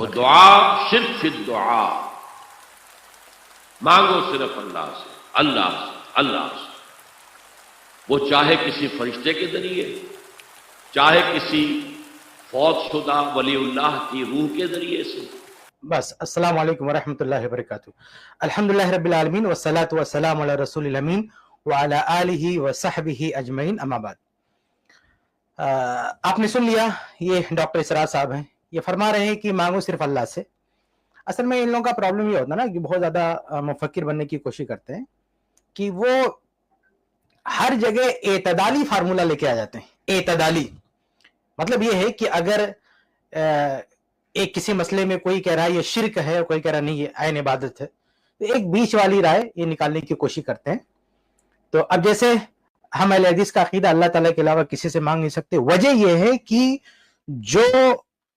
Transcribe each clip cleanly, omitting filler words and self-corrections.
وہ دعا صرف فی الدعا، مانگو صرف اللہ سے، اللہ سے، اللہ سے، وہ چاہے کسی فرشتے کے ذریعے، چاہے کسی فوت شدہ ولی اللہ کی روح کے ذریعے سے۔ بس السلام علیکم ورحمۃ اللہ وبرکاتہ۔ الحمدللہ رب العالمین والصلاة والسلام علی رسول الامین وعلی آلہ وصحبہ اجمعین، اما بعد۔ آپ نے سن لیا، یہ ڈاکٹر اسرار صاحب ہیں، یہ فرما رہے ہیں کہ مانگو صرف اللہ سے۔ اصل میں ان لوگوں کا پرابلم یہ ہوتا ہے نا کہ بہت زیادہ مفکر بننے کی کوشش کرتے ہیں کہ وہ ہر جگہ اعتدالی فارمولہ لے کے آ جاتے ہیں۔ اعتدالی مطلب یہ ہے کہ اگر ایک کسی مسئلے میں کوئی کہہ رہا ہے یہ شرک ہے اور کوئی کہہ رہا نہیں یہ عین عبادت ہے، تو ایک بیچ والی رائے یہ نکالنے کی کوشش کرتے ہیں۔ تو اب جیسے ہم اہل حدیث کا عقیدہ اللہ تعالیٰ کے علاوہ کسی سے مانگ نہیں سکتے، وجہ یہ ہے کہ جو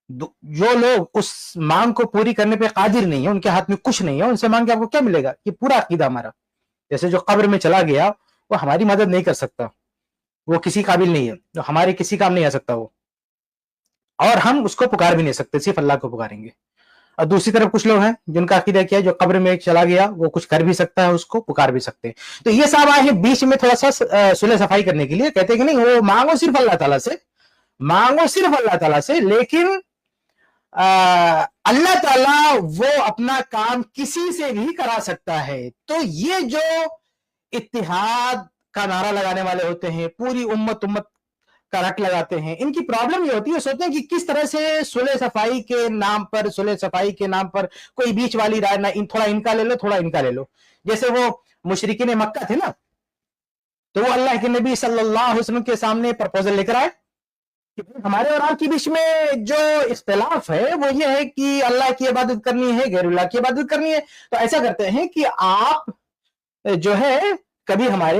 لوگ اس مانگ کو پوری کرنے پہ قادر نہیں ہے، ان کے ہاتھ میں کچھ نہیں ہے، ان سے مانگ کے آپ کو کیا ملے گا؟ یہ پورا عقیدہ ہمارا۔ جیسے جو قبر میں چلا گیا وہ ہماری مدد نہیں کر سکتا، وہ کسی قابل نہیں ہے، جو ہمارے کسی کام نہیں آ سکتا وہ، اور ہم اس کو پکار بھی نہیں سکتے، صرف اللہ کو پکاریں گے۔ اور دوسری طرف کچھ لوگ ہیں جن کا عقیدہ کیا ہے جو قبر میں چلا گیا وہ کچھ کر بھی سکتا ہے، اس کو پکار بھی سکتے ہیں۔ تو یہ صاحب آئے ہیں بیچ میں تھوڑا سا صلح صفائی کرنے کے لیے، کہتے ہیں کہ نہیں وہ مانگو صرف اللہ تعالیٰ سے، مانگو صرف اللہ تعالیٰ سے، لیکن اللہ تعالیٰ وہ اپنا کام کسی سے بھی کرا سکتا ہے۔ تو یہ جو اتحاد کا نعرہ لگانے والے ہوتے ہیں، پوری امت کا رٹ لگاتے ہیں، ان کی پرابلم یہ ہوتی ہے، سوچتے ہیں کہ کس طرح سے صلح صفائی کے نام پر کوئی بیچ والی رائے نہ، تھوڑا ان کا لے لو تھوڑا ان کا لے لو۔ جیسے وہ مشرکین مکہ تھے نا، تو وہ اللہ کے نبی صلی اللہ علیہ وسلم کے سامنے پرپوزل لے کر آئے کہ ہمارے اور آپ کے بیچ میں جو اختلاف ہے وہ یہ ہے کہ اللہ کی عبادت کرنی ہے، غیر اللہ کی عبادت کرنی ہے۔ تو ایسا کرتے ہیں کہ آپ جو ہے کبھی ہمارے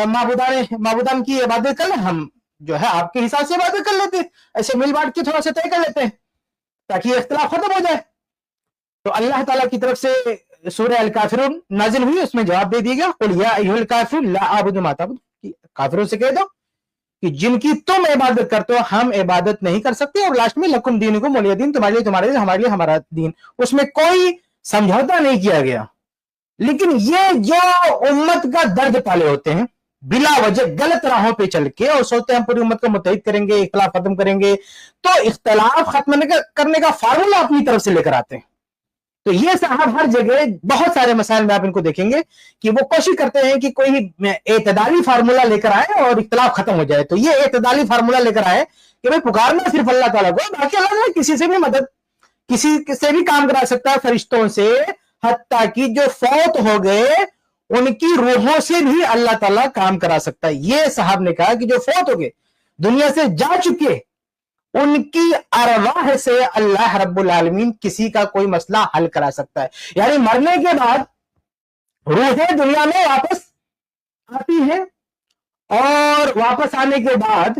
معبودان کی عبادت کر لیں، ہم جو ہے آپ کے حساب سے عبادت کر لیتے ہیں، ایسے مل بانٹ کے تھوڑا سا طے کر لیتے ہیں تاکہ یہ اختلاف ختم ہو جائے۔ تو اللہ تعالیٰ کی طرف سے سورہ الکافرون نازل ہوئی، اس میں جواب دے دیا گیا قل یا ایھا الکافرون لا اعبد ما تعبدون، کافروں سے کہہ دو کہ جن کی تم عبادت کرتے ہو ہم عبادت نہیں کر سکتے، اور لاسٹ میں لکم دینکم ولی دین، تمہارے لیے تمہارے دین، ہمارے لیے ہمارا دین، اس میں کوئی سمجھوتا نہیں کیا گیا۔ لیکن یہ جو امت کا درد پالے ہوتے ہیں بلا وجہ غلط راہوں پہ چل کے، اور سوچتے ہیں ہم پوری امت کو متحد کریں گے، اختلاف ختم کریں گے، تو اختلاف ختم کرنے کا فارمولہ اپنی طرف سے لے کر آتے ہیں۔ تو یہ صاحب ہر جگہ بہت سارے مسائل میں آپ ان کو دیکھیں گے کہ وہ کوشش کرتے ہیں کہ کوئی اعتدالی فارمولہ لے کر آئے اور اختلاف ختم ہو جائے۔ تو یہ اعتدالی فارمولہ لے کر آئے کہ بھئی پکارنا صرف اللہ تعالیٰ کو، باقی اللہ تعالیٰ کسی سے بھی مدد، کسی سے بھی کام کرا سکتا ہے، فرشتوں سے، حتیٰ کہ جو فوت ہو گئے ان کی روحوں سے بھی اللہ تعالیٰ کام کرا سکتا ہے۔ یہ صاحب نے کہا کہ جو فوت ہو گئے، دنیا سے جا چکے، ان کی ارواح سے اللہ رب العالمین کسی کا کوئی مسئلہ حل کرا سکتا ہے۔ یعنی مرنے کے بعد روحیں دنیا میں واپس آتی ہیں، اور واپس آنے کے بعد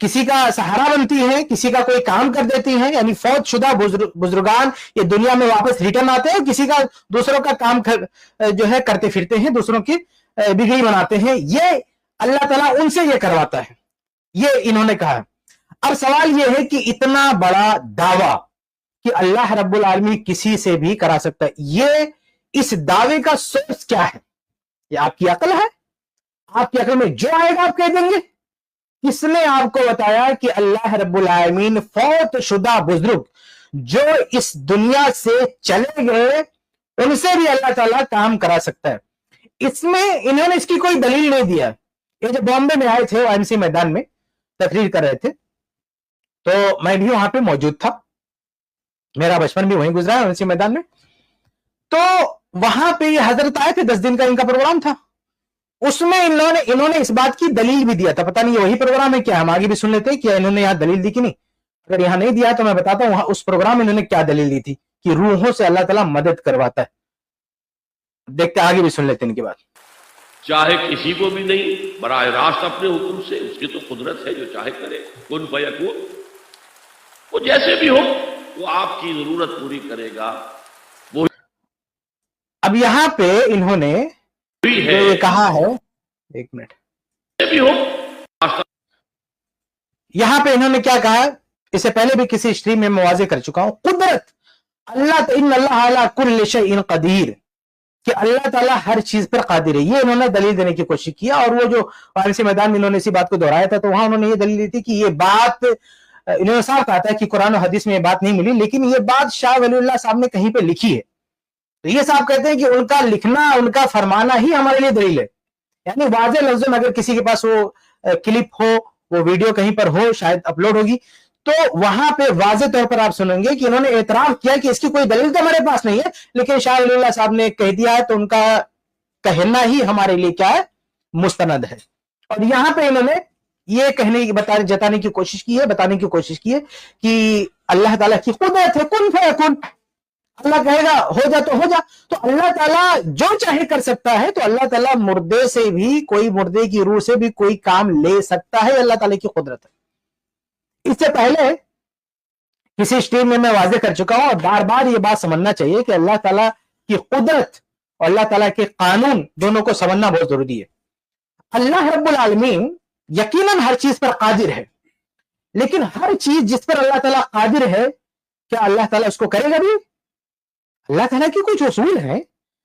کسی کا سہارا بنتی ہیں، کسی کا کوئی کام کر دیتی ہیں۔ یعنی فوت شدہ بزرگان یہ دنیا میں واپس ریٹرن آتے ہیں، کسی کا دوسروں کا کام جو ہے کرتے پھرتے ہیں، دوسروں کی بگڑی بناتے ہیں۔ یہ اللہ تعالیٰ ان سے یہ کرواتا ہے، یہ انہوں نے کہا۔ اب سوال یہ ہے کہ اتنا بڑا دعویٰ کہ اللہ رب العالمین کسی سے بھی کرا سکتا ہے، یہ اس دعوے کا سورس کیا ہے؟ یہ آپ کی عقل ہے؟ آپ کی عقل میں جو آئے گا آپ کہہ دیں گے؟ کس نے آپ کو بتایا کہ اللہ رب العالمین فوت شدہ بزرگ جو اس دنیا سے چلے گئے ان سے بھی اللہ تعالیٰ کام کرا سکتا ہے؟ اس میں انہوں نے اس کی کوئی دلیل نہیں دیا۔ یہ جو بامبے میں آئے تھے IMC میدان میں تقریر کر رہے تھے، تو میں بھی وہاں پہ موجود تھا، میرا بچپن بھی وہیں گزرا ہے IMC میدان میں۔ تو وہاں پہ یہ حضرت آئے تھے، 10 دن کا ان کا پروگرام تھا، اس میں انہوں نے اس بات کی دلیل بھی دیا تھا۔ پتہ نہیں یہ وہی پروگرام ہے کیا، ہم آگے بھی سن لیتے ہیں کہ انہوں نے یہاں دلیل دی کہ نہیں۔ اگر یہاں نہیں دیا تو میں بتاتا ہوں وہاں اس پروگرام میں انہوں نے کیا دلیل دی تھی کہ روحوں سے اللہ تعالیٰ مدد کرواتا ہے۔ دیکھتے آگے بھی سن لیتے ہیں ان کی بات۔ چاہے کسی کو بھی نہیں، براہ راست اپنے حکم سے، اس کی تو قدرت ہے، جو چاہے کرے، کن فیکون، وہ جیسے بھی ہو وہ آپ کی ضرورت پوری کرے گا۔ وہ اب یہاں پہ انہوں نے یہ کہا ہے، ایک منٹ، جیسے بھی ہو، یہاں پہ انہوں نے کیا کہا اس سے پہلے بھی کسی اسٹریم میں واضح کر چکا ہوں، قدرت اللہ، ان اللہ علی کل شیء قدیر، کہ اللہ تعالیٰ ہر چیز پر قادر ہے. یہ انہوں نے دلیل دینے کی کوشش کیا، اور وہ جو وارثی میدان میں انہوں نے اسی بات کو دہرایا تھا، تو وہاں انہوں نے یہ دلیل دی تھی کہ یہ بات انہوں نے صاف کہا تھا کہ قرآن و حدیث میں یہ بات نہیں ملی، لیکن یہ بات شاہ ولی اللہ صاحب نے کہیں پہ لکھی ہے. تو یہ صاحب کہتے ہیں کہ ان کا لکھنا، ان کا فرمانا ہی ہمارے لیے دلیل ہے. یعنی واضح لفظوں میں اگر کسی کے پاس وہ کلپ ہو، وہ ویڈیو کہیں پر ہو، شاید اپلوڈ ہوگی، تو وہاں پہ واضح طور پر آپ سنیں گے کہ انہوں نے اعتراف کیا کہ اس کی کوئی دلیل تو ہمارے پاس نہیں ہے، لیکن شاہ ولی اللہ صاحب نے کہہ دیا ہے، تو ان کا کہنا ہی ہمارے لیے کیا ہے؟ مستند ہے. اور یہاں پہ انہوں نے یہ کہنے جتانے کی کوشش کی ہے، بتانے کی کوشش کی ہے کہ اللہ تعالیٰ کی قدرت ہے، کن فیکن، اللہ کہے گا ہو جا تو ہو جا. تو اللہ تعالیٰ جو چاہے کر سکتا ہے. تو اللہ تعالیٰ مردے سے بھی، کوئی مردے کی روح سے بھی کوئی کام لے سکتا ہے، اللہ تعالیٰ کی قدرت ہے. اس سے پہلے کسی اسٹریم میں واضح کر چکا ہوں، اور بار بار یہ بات سمجھنا چاہیے کہ اللہ تعالیٰ کی قدرت اور اللہ تعالیٰ کے قانون دونوں کو سمجھنا بہت ضروری ہے. اللہ رب العالمین یقیناً ہر چیز پر قادر ہے، لیکن ہر چیز جس پر اللہ تعالیٰ قادر ہے، کیا اللہ تعالیٰ اس کو کرے گا بھی؟ اللہ تعالیٰ کی کچھ اصول ہیں،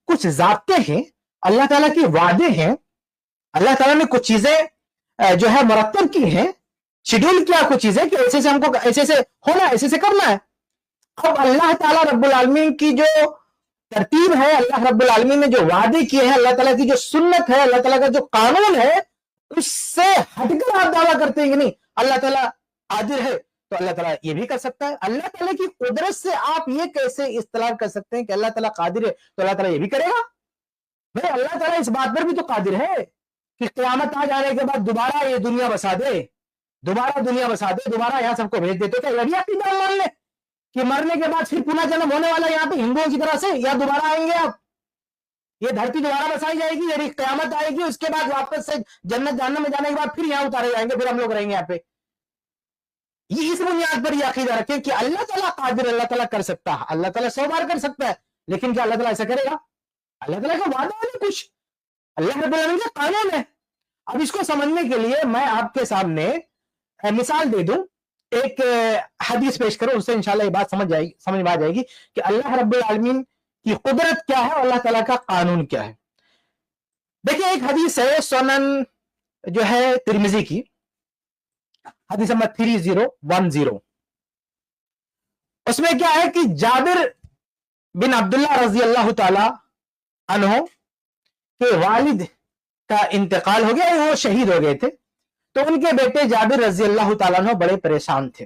کچھ ضابطے ہیں، اللہ تعالیٰ کے وعدے ہیں، اللہ تعالیٰ نے کچھ چیزیں جو ہے مرتب کی ہیں، شیڈول کیا کچھ چیزیں کہ ایسے سے ہم کو ایسے سے ہونا، ایسے سے کرنا ہے. اب اللہ تعالیٰ رب العالمین کی جو ترتیب ہے، اللہ رب العالمین نے جو وعدے کیے ہیں، اللہ تعالیٰ کی جو سنت ہے، اللہ تعالیٰ کا جو قانون ہے، اس سے ہٹ کر آپ دعویٰ کرتے ہیں کہ نہیں اللہ تعالیٰ قادر ہے، تو اللہ تعالیٰ یہ بھی کر سکتا ہے. اللہ تعالیٰ کی قدرت سے آپ یہ کیسے استدلال کر سکتے ہیں کہ اللہ تعالیٰ قادر ہے تو اللہ تعالیٰ یہ بھی کرے گا؟ بھائی اللہ تعالیٰ اس بات پر بھی تو قادر ہے کہ قیامت آ جانے کے بعد دوبارہ یہ دنیا بسا دے، دوبارہ دنیا بسا دے، دوبارہ یہاں سب کو بھیج دے. تو کیا یہ بھی آپ کی بات مان لیں کہ مرنے کے بعد پھر پناہ جنم ہونے والا یہاں پہ ہندوؤں کی طرح سے، یا دوبارہ آئیں گے آپ، یہ دھرتی دوبارہ بسائی جائے گی، یعنی قیامت آئے گی، اس کے بعد واپس سے جنت جہنم میں جانے کے بعد پھر یہاں اتارے جائیں گے، پھر ہم لوگ رہیں گے یہاں پہ. یہ اس بنیاد پر یہ عقیدہ رکھیں کہ اللہ تعالیٰ قادر، اللہ تعالیٰ کر سکتا ہے، اللہ تعالیٰ 100 بار کر سکتا ہے، لیکن کیا اللہ تعالیٰ ایسا کرے گا؟ اللہ تعالیٰ کا وعدہ ہے کچھ، اللہ رب العالمین کا قانون ہے. اب اس کو سمجھنے کے لیے میں آپ کے سامنے مثال دے دوں، ایک حدیث پیش کرو، اس سے انشاءاللہ یہ بات سمجھ میں آ جائے گی کہ اللہ رب العالمین کی قدرت کیا ہے اور اللہ تعالیٰ کا قانون کیا ہے. دیکھیں ایک حدیث ہے سنن جو ہے ترمذی کی، حدیث نمبر 3010، اس میں کیا ہے کہ جابر بن عبداللہ رضی اللہ تعالی عنہ کے والد کا انتقال ہو گیا، وہ شہید ہو گئے تھے. تو ان کے بیٹے جابر رضی اللہ تعالیٰ عنہ بڑے پریشان تھے.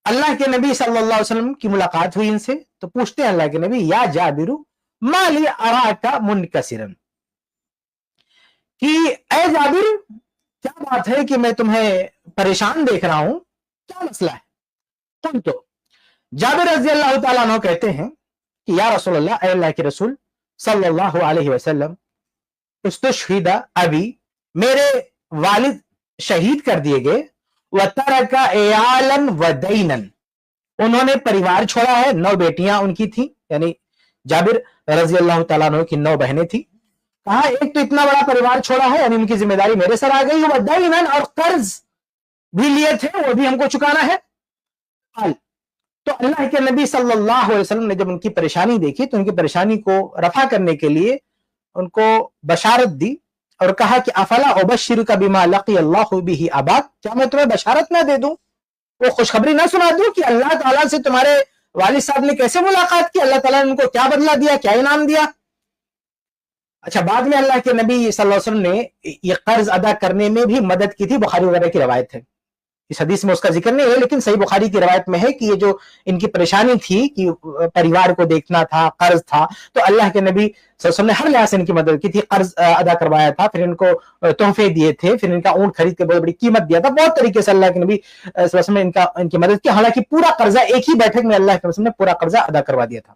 اللہ کے نبی صلی اللہ علیہ وسلم کی ملاقات ہوئی ان سے، تو پوچھتے ہیں اللہ کے نبی، یا جابر ما لی اراک منکسرا، کہ اے جابر کیا بات ہے کہ میں تمہیں پریشان دیکھ رہا ہوں، کیا مسئلہ ہے؟ قلت، تو جابر رضی اللہ تعالیٰ عنہ کہتے ہیں کہ یا رسول اللہ، اے اللہ کے رسول صلی اللہ علیہ وسلم، استشہد ابی، میرے والد شہید کر دیے گئے، وَتَرَكَ عِيَالًا وَدَيْنًا، انہوں نے پریوار چھوڑا ہے، 9 بیٹیاں ان کی تھیں، یعنی جابر رضی اللہ تعالیٰ عنہ کی 9 بہنیں تھیں. کہا ایک تو اتنا بڑا پریوار چھوڑا ہے، یعنی ان کی ذمہ داری میرے سر آ گئی، وَدَيْنًا، اور قرض بھی لیے تھے وہ بھی ہم کو چکانا ہے. تو اللہ کے نبی صلی اللہ علیہ وسلم نے جب ان کی پریشانی دیکھی تو ان کی پریشانی کو رفع کرنے کے لیے ان کو بشارت دی اور کہا کہ افلا ابشرک بما لقی اللہ بہ اباک، کیا میں تمہیں بشارت نہ دے دوں، وہ خوشخبری نہ سنا دوں کہ اللہ تعالیٰ سے تمہارے والد صاحب نے کیسے ملاقات کی، اللہ تعالیٰ نے ان کو کیا بدلہ دیا، کیا انعام دیا. اچھا بعد میں اللہ کے نبی صلی اللہ علیہ وسلم نے یہ قرض ادا کرنے میں بھی مدد کی تھی، بخاری وغیرہ کی روایت ہے، اس حدیث میں اس کا ذکر نہیں ہے، لیکن صحیح بخاری کی روایت میں ہے کہ یہ جو ان کی پریشانی تھی کہ پریوار کو دیکھنا تھا، قرض تھا، تو اللہ کے نبی صلی اللہ علیہ وسلم نے ہر لحاظ سے ان کی مدد کی تھی، قرض ادا کروایا تھا، پھر ان کو تحفے دیے تھے، پھر ان کا اونٹ خرید کے بہت بڑی قیمت دیا تھا، بہت طریقے سے اللہ کے نبی صلی اللہ علیہ وسلم نے ان کی مدد کی. حالانکہ پورا قرضہ ایک ہی بیٹھک میں اللہ کے وسلم نے پورا قرضہ ادا کروا دیا تھا.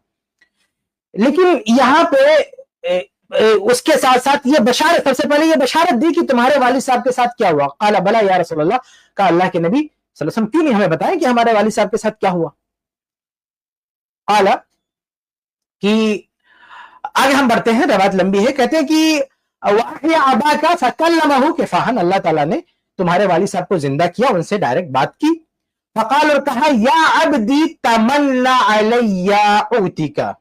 لیکن یہاں پہ اس کے ساتھ ساتھ یہ بشارت، سب سے پہلے یہ بشارت دی کہ تمہارے والد صاحب کے ساتھ کیا ہوا. قال بلا یا رسول اللہ، کہا اللہ کے نبی صلی اللہ علیہ وسلم کیوں نہیں ہمیں بتائیں کہ ہمارے والد صاحب کے ساتھ کیا ہوا. قال، کہ آگے ہم بڑھتے ہیں، روایت لمبی ہے، کہتے ہیں کہ وَأَحْيَا أَبَاكَ فَكَلَّمَهُ كِفَاحًا، اللہ تعالیٰ نے تمہارے والد صاحب کو زندہ کیا، ان سے ڈائریکٹ بات کی. فقال، اور کہا یا عبدی تمنا علی اعطیکا،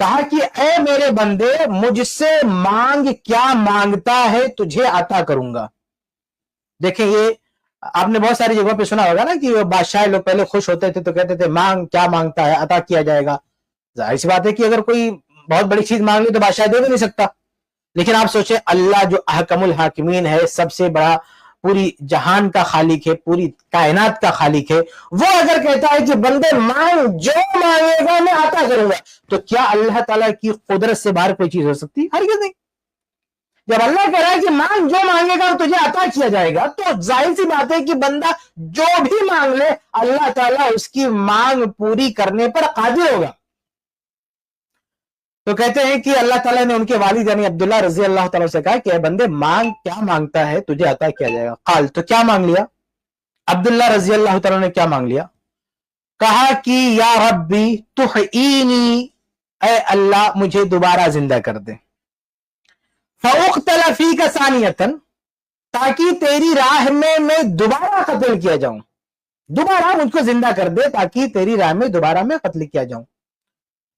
کہا کہ اے میرے بندے مجھ سے مانگ، کیا مانگتا ہے تجھے عطا کروں گا۔ دیکھیں یہ آپ نے بہت ساری جگہوں پہ سنا ہوگا نا کہ بادشاہ لوگ پہلے خوش ہوتے تھے تو کہتے تھے مانگ، کیا مانگتا ہے عطا کیا جائے گا۔ ظاہر سی بات ہے کہ اگر کوئی بہت بڑی چیز مانگ لی تو بادشاہ دے بھی نہیں سکتا، لیکن آپ سوچیں اللہ جو احکم الحاکمین ہے، سب سے بڑا، پوری جہان کا خالق ہے، پوری کائنات کا خالق ہے، وہ اگر کہتا ہے کہ بندے مانگ، جو مانگے گا میں عطا کروں گا، تو کیا اللہ تعالیٰ کی قدرت سے باہر کوئی چیز ہو سکتی؟ ہرگز نہیں۔ جب اللہ کہہ رہا ہے کہ مانگ، جو مانگے گا تجھے عطا کیا جائے گا، تو ظاہر سی بات ہے کہ بندہ جو بھی مانگ لے اللہ تعالیٰ اس کی مانگ پوری کرنے پر قادر ہوگا۔ تو کہتے ہیں کہ اللہ تعالیٰ نے ان کے والد یعنی عبداللہ رضی اللہ تعالیٰ سے کہا کہ اے بندے مانگ، کیا مانگتا ہے تجھے عطا کیا جائے گا۔ قال، تو کیا مانگ لیا؟ عبداللہ رضی اللہ تعالیٰ نے کیا مانگ لیا؟ کہا کہ یا ربی تحیینی، اے اللہ مجھے دوبارہ زندہ کر دے، فاقتل فیک ثانیۃ، تاکہ تیری راہ میں دوبارہ قتل کیا جاؤں، دوبارہ مجھ کو زندہ کر دے تاکہ تیری راہ میں دوبارہ میں قتل کیا جاؤں۔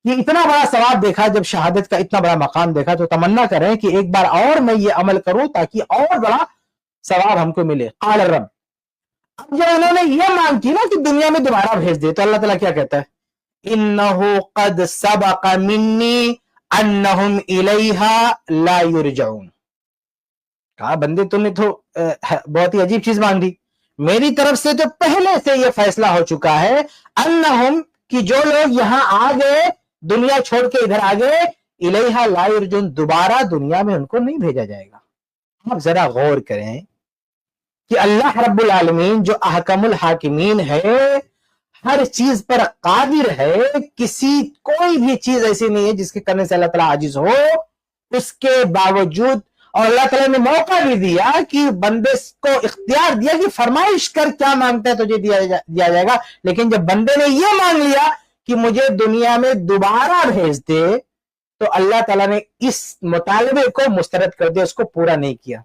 یہ اتنا بڑا ثواب دیکھا، جب شہادت کا اتنا بڑا مقام دیکھا تو تمنا کریں کہ ایک بار اور میں یہ عمل کروں تاکہ اور بڑا ثواب ہم کو ملے۔ قال رب، اب جب انہوں نے یہ مانگ کی نا کہ دنیا میں دوبارہ بھیج دے، تو اللہ تعالیٰ کیا کہتا ہے؟ انہ قد سبق منی انہم الیہا لا یرجعون۔ کہا بندے تم نے تو بہت ہی عجیب چیز مانگ دی، میری طرف سے تو پہلے سے یہ فیصلہ ہو چکا ہے، انہم کہ جو لوگ یہاں آ گئے، دنیا چھوڑ کے ادھر آ گئے، الیہا لا یرجعون، دوبارہ دنیا میں ان کو نہیں بھیجا جائے گا۔ آپ ذرا غور کریں کہ اللہ رب العالمین جو احکم الحاکمین ہے، ہر چیز پر قادر ہے، کوئی بھی چیز ایسی نہیں ہے جس کے کرنے سے اللہ تعالیٰ عاجز ہو، اس کے باوجود، اور اللہ تعالیٰ نے موقع بھی دیا کہ بندے کو اختیار دیا کہ فرمائش کر، کیا مانگتا ہے تجھے دیا جائے گا، لیکن جب بندے نے یہ مانگ لیا کہ مجھے دنیا میں دوبارہ بھیج دے، تو اللہ تعالیٰ نے اس مطالبے کو مسترد کر دیا، اس کو پورا نہیں کیا۔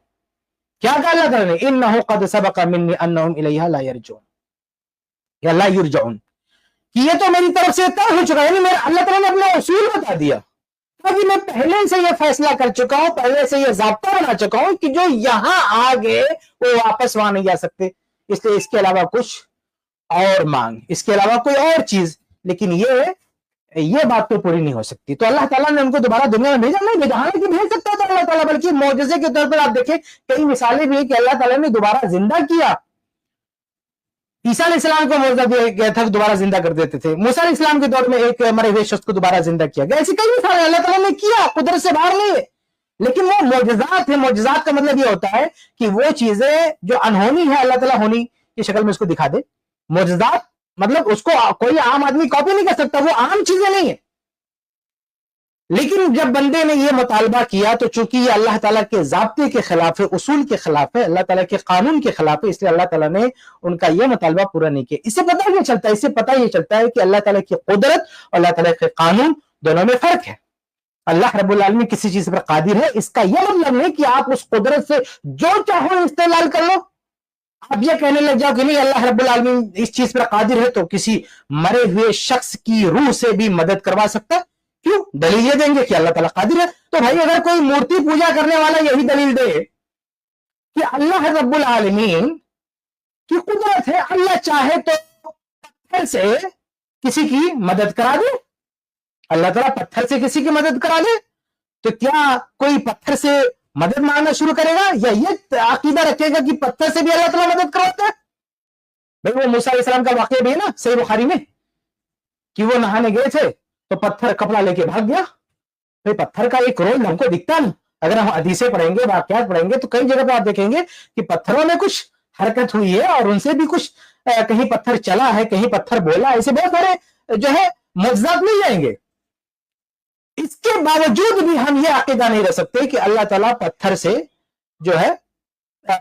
کیا کہا اللہ تعالیٰ نے؟ انہ قد سبق منی انہم الیہا لا یرجعون یا لا یرجعون، کہ یہ تو میری طرف سے طے ہو چکا ہے، یعنی اللہ تعالیٰ نے اپنا اصول بتا دیا کہ میں پہلے سے یہ فیصلہ کر چکا ہوں، پہلے سے یہ ضابطہ بنا چکا ہوں کہ جو یہاں آ گئے وہ واپس وہاں نہیں جا سکتے، اس لیے اس کے علاوہ کچھ اور مانگ، اس کے علاوہ کوئی اور چیز، لیکن یہ بات تو پوری نہیں ہو سکتی۔ تو اللہ تعالیٰ نے ان کو دوبارہ دنیا میں بھیجا نہیں، بھیجا، حالانکہ بھیج سکتا تھا اللہ تعالیٰ، بلکہ معجزے کے طور پر آپ دیکھیں کئی مثالیں بھی ہیں کہ اللہ تعالیٰ نے دوبارہ زندہ کیا۔ عیسیٰ علیہ السلام کو معجزہ دیا گیا تھا، دوبارہ زندہ کر دیتے تھے۔ موسیٰ علیہ السلام کے دور میں ایک مرے ہوئے شخص کو دوبارہ زندہ کیا گیا۔ ایسی کئی مثالیں اللہ تعالیٰ نے کیا، قدرت سے باہر نہیں ہے، لیکن وہ معجزات ہیں۔ معجزات کا مطلب یہ ہوتا ہے کہ وہ چیزیں جو انہونی ہے اللہ تعالیٰ ہونی کی شکل میں اس کو دکھا دے۔ معجزات مطلب اس کو کوئی عام آدمی کاپی نہیں کر سکتا، وہ عام چیزیں نہیں ہیں۔ لیکن جب بندے نے یہ مطالبہ کیا تو چونکہ یہ اللہ تعالیٰ کے ضابطے کے خلاف ہے، اصول کے خلاف ہے، اللہ تعالیٰ کے قانون کے خلاف ہے، اس لیے اللہ تعالیٰ نے ان کا یہ مطالبہ پورا نہیں کیا۔ اس سے پتہ یہ چلتا ہے، اس سے پتہ یہ چلتا ہے کہ اللہ تعالیٰ کی قدرت اور اللہ تعالیٰ کے قانون دونوں میں فرق ہے۔ اللہ رب العالمین کسی چیز پر قادر ہے، اس کا یہ مطلب نہیں کہ آپ اس قدرت سے جو چاہو استعمال کر لو۔ آپ یہ کہنے لگ جاؤ کہ نہیں اللہ رب العالمین اس چیز پر قادر ہے تو کسی مرے ہوئے شخص کی روح سے بھی مدد کروا سکتا ہے، کیوں؟ دلیل یہ دیں گے کہ اللہ تعالیٰ قادر ہے۔ تو بھائی اگر کوئی مورتی پوجا کرنے والا یہی دلیل دے کہ اللہ رب العالمین کی قدرت ہے، اللہ چاہے تو پتھر سے کسی کی مدد کرا دے، اللہ تعالیٰ پتھر سے کسی کی مدد کرا دے، تو کیا کوئی پتھر سے مدد مانگنا شروع کرے گا یا یہ عقیدہ رکھے گا کہ پتھر سے بھی اللہ تعالیٰ مدد کراتا ہے؟ بھائی وہ موسیٰ علیہ السلام کا واقعہ بھی ہے نا صحیح بخاری میں کہ وہ نہانے گئے تھے تو پتھر کپڑا لے کے بھاگ گیا۔ بھائی پتھر کا ایک رول ہم کو دکھتا نہیں، اگر ہم حدیثیں پڑھیں گے، واقعات پڑھیں گے تو کئی جگہ پہ آپ دیکھیں گے کہ پتھروں میں کچھ حرکت ہوئی ہے اور ان سے بھی کچھ کہیں پتھر چلا ہے، کہیں پتھر بولا، ایسے بہت سارے جو ہے معجزات مل جائیں گے۔ اس کے باوجود بھی ہم یہ عقیدہ نہیں رکھ سکتے کہ اللہ تعالیٰ پتھر سے جو ہے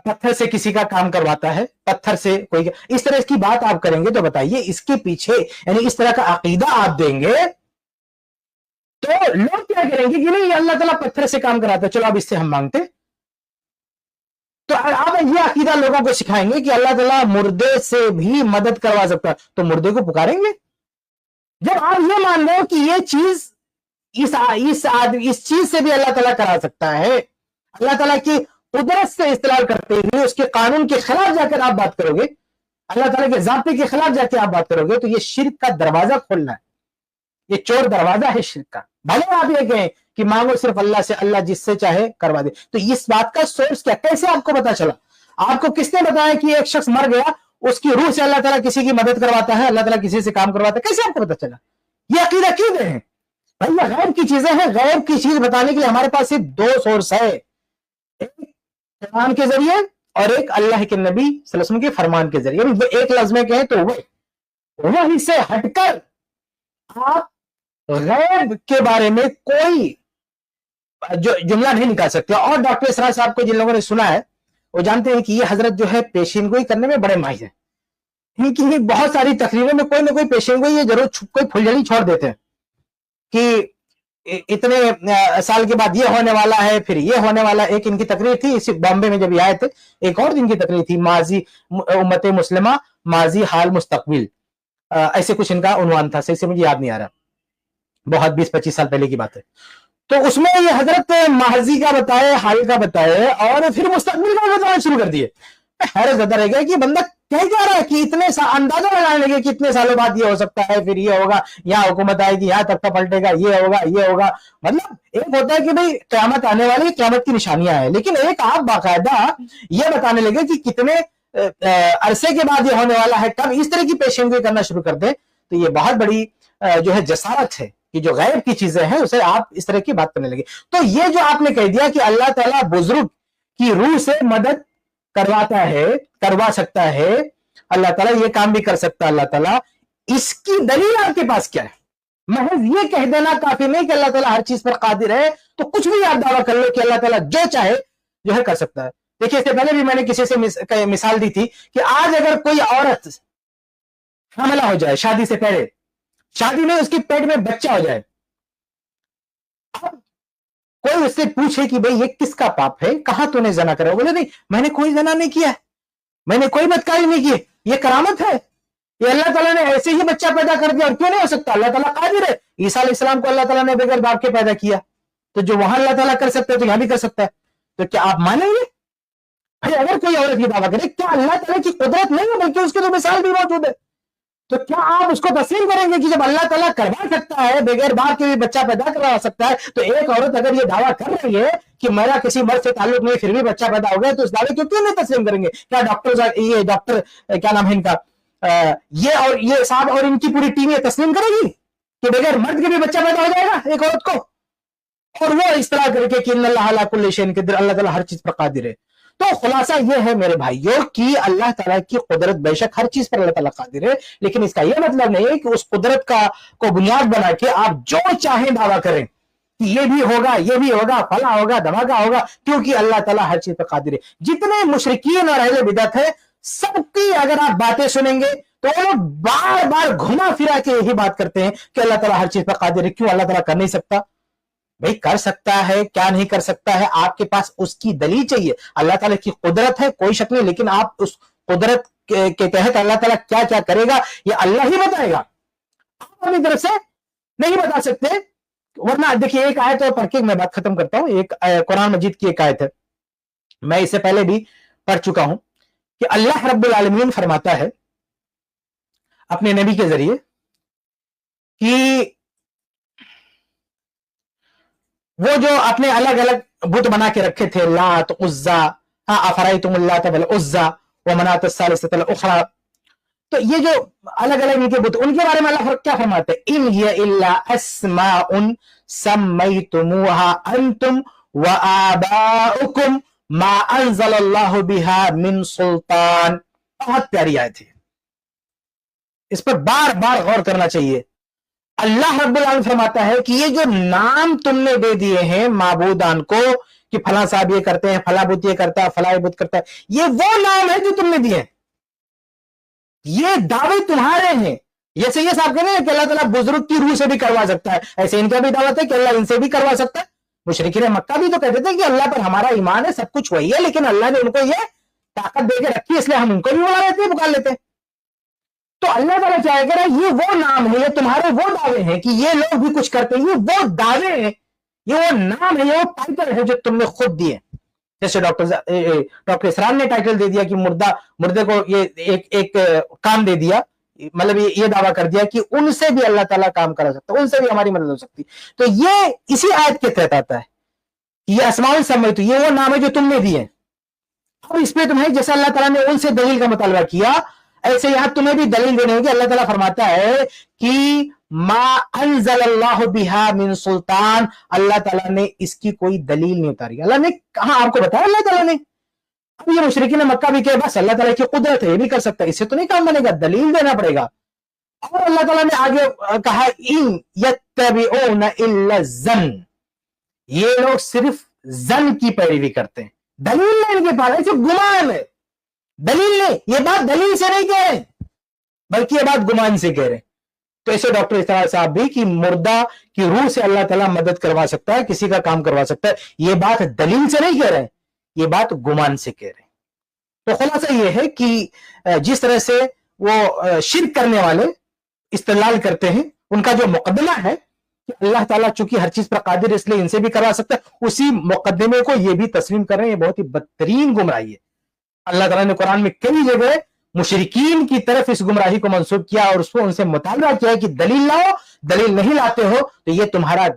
پتھر سے کسی کا کام کرواتا ہے، پتھر سے کوئی اس طرح کی بات آپ کریں گے تو بتائیے اس کے پیچھے یعنی اس طرح کا عقیدہ آپ دیں گے تو لوگ کیا کریں گے کہ نہیں اللہ تعالیٰ پتھر سے کام کراتا ہے، چلو اب اس سے ہم مانگتے۔ تو آپ یہ عقیدہ لوگوں کو سکھائیں گے کہ اللہ تعالیٰ مردے سے بھی مدد کروا سکتا ہے تو مردے کو پکاریں گے؟ جب آپ یہ مان رہے ہو کہ یہ چیز اس چیز سے بھی اللہ تعالیٰ کرا سکتا ہے، اللہ تعالیٰ کی قدرت سے استدلال کرتے ہوئے اس کے قانون کے خلاف جا کر آپ بات کرو گے، اللہ تعالیٰ کے ضابطے کے خلاف جا کے آپ بات کرو گے، تو یہ شرک کا دروازہ کھولنا ہے، یہ چور دروازہ ہے شرک کا۔ بھلے آپ یہ کہیں کہ مانگو صرف اللہ سے، اللہ جس سے چاہے کروا دے، تو اس بات کا سورس کیا؟ کیسے آپ کو پتا چلا؟ آپ کو کس نے بتایا کہ ایک شخص مر گیا، اس کی روح سے اللہ تعالیٰ کسی کی مدد کرواتا ہے، اللہ تعالیٰ کسی سے کام کرواتا ہے؟ کیسے آپ کو پتا چلا؟ یہ عقیدہ کیوں دے ہیں بھائی؟ یہ غیب کی چیزیں ہیں، غیب کی چیز بتانے کے لیے ہمارے پاس صرف دو سورس ہے، ایک قرآن کے ذریعے اور ایک اللہ کے نبی صلی اللہ علیہ وسلم کے فرمان کے ذریعے۔ ایک لفظ میں کہیں تو وحی سے ہٹ کر آپ غیب کے بارے میں کوئی جملہ نہیں نکال سکتے۔ اور ڈاکٹر اسرار صاحب کو جن لوگوں نے سنا ہے وہ جانتے ہیں کہ یہ حضرت جو ہے پیشین گوئی کرنے میں بڑے ماہر ہیں، کیونکہ بہت ساری تقریروں میں کوئی نہ کوئی پیشین گوئی یہ ضرور کوئی پھلجھڑی چھوڑ دیتے ہیں کہ اتنے سال کے بعد یہ ہونے والا ہے، پھر یہ ہونے والا ہے۔ ایک ان کی تقریر تھی اسی بامبے میں جب یہ آئے تھے، ایک اور ان کی تقریر تھی ماضی امت مسلمہ، ماضی حال مستقبل، ایسے کچھ ان کا عنوان تھا، صحیح سے مجھے یاد نہیں آ رہا، بہت 20-25 سال پہلے کی بات ہے۔ تو اس میں یہ حضرت ماضی کا بتائے، حال کا بتائے، اور پھر مستقبل کا بتانا شروع کر دیے۔ حیرت زدہ رہ گیا کہ بندہ کہہ کیا رہا ہے کہ اتنے اندازہ لگانے لگے کہ اتنے سالوں بعد یہ ہو سکتا ہے، پھر یہ ہوگا، یہاں حکومت آئے گی، یہاں تختہ پلٹے گا، یہ ہوگا، یہ ہوگا۔ مطلب ایک ہوتا ہے کہ بھئی قیامت آنے والی، قیامت کی نشانیاں ہیں، لیکن ایک آپ باقاعدہ یہ بتانے لگے کہ کتنے عرصے کے بعد یہ ہونے والا ہے، کب اس طرح کی پیشن گوئی کرنا شروع کر دیں، تو یہ بہت بڑی جو ہے جسارت ہے کہ جو غیب کی چیزیں ہیں اسے آپ اس طرح کی بات کرنے لگے۔ تو یہ جو آپ نے کہہ دیا کہ اللہ تعالیٰ بزرگ کی روح سے مدد کرواتا ہے، کروا سکتا ہے، اللہ تعالیٰ یہ کام بھی کر سکتا ہے، اللہ تعالیٰ، اس کی دلیل آپ کے پاس کیا ہے؟ محض یہ کہہ دینا کافی نہیں کہ اللہ تعالیٰ ہر چیز پر قادر ہے، تو کچھ بھی آپ دعویٰ کر لو کہ اللہ تعالیٰ جو چاہے جو ہے کر سکتا ہے۔ دیکھیے اس سے پہلے بھی میں نے کسی سے مثال دی تھی کہ آج اگر کوئی عورت حاملہ ہو جائے شادی سے پہلے، شادی میں اس کی پیٹ میں بچہ ہو جائے، اب کوئی اس سے پوچھے کہ بھئی یہ کس کا پاپ ہے، کہاں تو نے زنا کرا؟ بولے نہیں، میں نے کوئی زنا نہیں کیا ہے، میں نے کوئی بدکاری نہیں کی، یہ کرامت ہے، یہ اللہ تعالیٰ نے ایسے ہی بچہ پیدا کر دیا، اور کیوں نہیں ہو سکتا؟ اللہ تعالیٰ قادر ہے۔ عیسیٰ علیہ السلام کو اللہ تعالیٰ نے بغیر باپ کے پیدا کیا، تو جو وہاں اللہ تعالیٰ کر سکتا ہے تو یہاں بھی کر سکتا ہے، تو کیا آپ مانیں گے؟ اگر کوئی عورت یہ دعویٰ کرے کیا اللہ تعالیٰ کی قدرت نہیں ہے بلکہ اس کی تو مثال بھی موجود ہے، تو کیا آپ اس کو تسلیم کریں گے کہ جب اللہ تعالیٰ کروا سکتا ہے، بغیر باپ کے بھی بچہ پیدا کروا سکتا ہے، تو ایک عورت اگر یہ دعویٰ کر رہی ہے کہ میرا کسی مرد سے تعلق نہیں پھر بھی بچہ پیدا ہو گیا، تو اس دعوے کو کیوں نہیں تسلیم کریں گے؟ کیا ڈاکٹر کیا نام ہے ان کا، یہ صاحب اور ان کی پوری ٹیم یہ تسلیم کرے گی کہ بغیر مرد کے بھی بچہ پیدا ہو جائے گا ایک عورت کو؟ اور وہ اس طرح کر کے کہ ان اللہ علی کل شیء قدیر، اللہ تعالیٰ ہر چیز پر قادر ہے۔ تو خلاصہ یہ ہے میرے بھائیوں کہ اللہ تعالیٰ کی قدرت بے شک ہر چیز پر اللہ تعالیٰ قادر ہے، لیکن اس کا یہ مطلب نہیں ہے کہ اس قدرت کو بنیاد بنا کے آپ جو چاہیں دعویٰ کریں کہ یہ بھی ہوگا، یہ بھی ہوگا، فلاں ہوگا، دھماکہ ہوگا، کیونکہ اللہ تعالیٰ ہر چیز پر قادر ہے۔ جتنے مشرکین اور اہل بدعت ہیں سب کی اگر آپ باتیں سنیں گے تو وہ لوگ بار بار گھما پھرا کے یہی بات کرتے ہیں کہ اللہ تعالیٰ ہر چیز پر قادر ہے۔ کیوں اللہ تعالیٰ کر نہیں سکتا؟ بھئی کر سکتا ہے، کیا نہیں کر سکتا ہے؟ آپ کے پاس اس کی دلیل چاہیے۔ اللہ تعالیٰ کی قدرت ہے، کوئی شک نہیں، لیکن آپ اس قدرت کے تحت اللہ تعالیٰ کیا کیا کرے گا یہ اللہ ہی بتائے گا، آپ اپنی طرف سے نہیں بتا سکتے۔ ورنہ دیکھیے ایک آیت اور پڑھ کے میں بات ختم کرتا ہوں، ایک قرآن مجید کی ایک آیت ہے، میں اس سے پہلے بھی پڑھ چکا ہوں کہ اللہ رب العالمین فرماتا ہے اپنے نبی کے ذریعے کہ وہ جو اپنے الگ الگ بت بنا کے رکھے تھے، لات، عزا، افرأیتم اللات والعزا ومناۃ الثالثۃ الاخری، تو یہ جو الگ الگ ان کے بت، ان کے بارے میں اللہ کیا فرماتے ہیں؟ ان ہی الا اسماء سمیتموها انتم وآباؤکم ما انزل اللہ بها من سلطان۔ بہت پیاری آیت ہے، اس پر بار بار غور کرنا چاہیے۔ اللہ رب العالمین فرماتا ہے کہ یہ جو نام تم نے دے دیے ہیں معبودان کو کہ فلاں صاحب یہ کرتے ہیں، فلاں بت یہ کرتا ہے، فلاں بت کرتا ہے، یہ وہ نام ہے جو تم نے دیے ہیں، یہ دعوے تمہارے ہیں۔ جیسے یہ صاحب کہتے ہیں کہ اللہ تعالیٰ بزرگ کی روح سے بھی کروا سکتا ہے، ایسے ان کا بھی دعوت ہے کہ اللہ ان سے بھی کروا سکتا ہے۔ مشرکین مکہ بھی تو کہتے تھے کہ اللہ پر ہمارا ایمان ہے، سب کچھ وہی ہے، لیکن اللہ نے ان کو یہ طاقت دے کے رکھی، اس لیے ہم ان کو بھی بلا لیتے ہیں، پکار لیتے ہیں۔ تو اللہ تعالیٰ کیا کہہ رہا ہے، یہ وہ نام ہے، یہ تمہارے وہ دعوے ہیں کہ یہ لوگ بھی کچھ کرتے ہیں، یہ وہ دعوے ہیں، یہ وہ نام ہے، یہ وہ ٹائٹل ہے جو تم نے خود دیے۔ جیسے ڈاکٹر اسران نے ٹائٹل دے دیا کہ مردے کو یہ ایک کام دے دیا، مطلب یہ دعویٰ کر دیا کہ ان سے بھی اللہ تعالیٰ کام کرا سکتا ہے، ان سے بھی ہماری مدد ہو سکتی۔ تو یہ اسی آیت کے تحت آتا ہے، یہ اسماء السمیت، یہ وہ نام ہے جو تم نے دیے۔ اب اس پہ تمہیں جیسے اللہ تعالیٰ نے ان سے دلیل کا مطالبہ کیا، ایسے یہاں تمہیں بھی دلیل دینے ہوگی۔ اللہ تعالیٰ فرماتا ہے کہ ما انزل اللہ بہا من سلطان، اللہ تعالیٰ نے اس کی کوئی دلیل نہیں اتاری۔ اللہ نے کہاں آپ کو بتایا اللہ تعالیٰ نے؟ اب یہ مشرکین مکہ بھی کہ بس اللہ تعالیٰ کی قدرت ہے، یہ بھی کر سکتا ہے، اس سے تو نہیں کام بنے گا، دلیل دینا پڑے گا۔ اور اللہ تعالیٰ نے آگے کہا ان یتبعون الا الظن، یہ لوگ صرف ظن کی پیروی کرتے ہیں، دلیل نہیں ان کے پاس، ایسے گمان ہے، دلیل نہیں، یہ بات دلیل سے نہیں کہہ رہے بلکہ یہ بات گمان سے کہہ رہے ہیں۔ تو ایسے ڈاکٹر اسرار صاحب بھی کہ مردہ کی روح سے اللہ تعالیٰ مدد کروا سکتا ہے، کسی کا کام کروا سکتا ہے، یہ بات دلیل سے نہیں کہہ رہے ہیں، یہ بات گمان سے کہہ رہے ہیں۔ تو خلاصہ یہ ہے کہ جس طرح سے وہ شرک کرنے والے استدلال کرتے ہیں، ان کا جو مقدمہ ہے کہ اللہ تعالیٰ چونکہ ہر چیز پر قادر ہے اس لیے ان سے بھی کروا سکتا ہے، اسی مقدمے کو یہ بھی تسلیم کر رہے ہیں، یہ بہت ہی بدترین گمراہی ہے۔ اللہ تعالیٰ نے قرآن میں کئی جگہ مشرکین کی طرف اس گمراہی کو منسوب کیا اور اس کو ان سے مطالبہ کیا ہے کہ دلیل لاؤ، دلیل نہیں لاتے ہو تو یہ تمہارا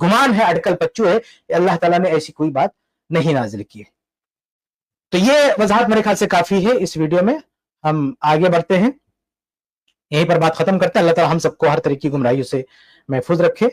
گمان ہے، اٹکل پچو ہے، اللہ تعالیٰ نے ایسی کوئی بات نہیں نازل کی ہے۔ تو یہ وضاحت میرے خیال سے کافی ہے، اس ویڈیو میں ہم آگے بڑھتے ہیں، یہیں پر بات ختم کرتے ہیں۔ اللہ تعالیٰ ہم سب کو ہر طرح کی گمراہیوں سے محفوظ رکھے۔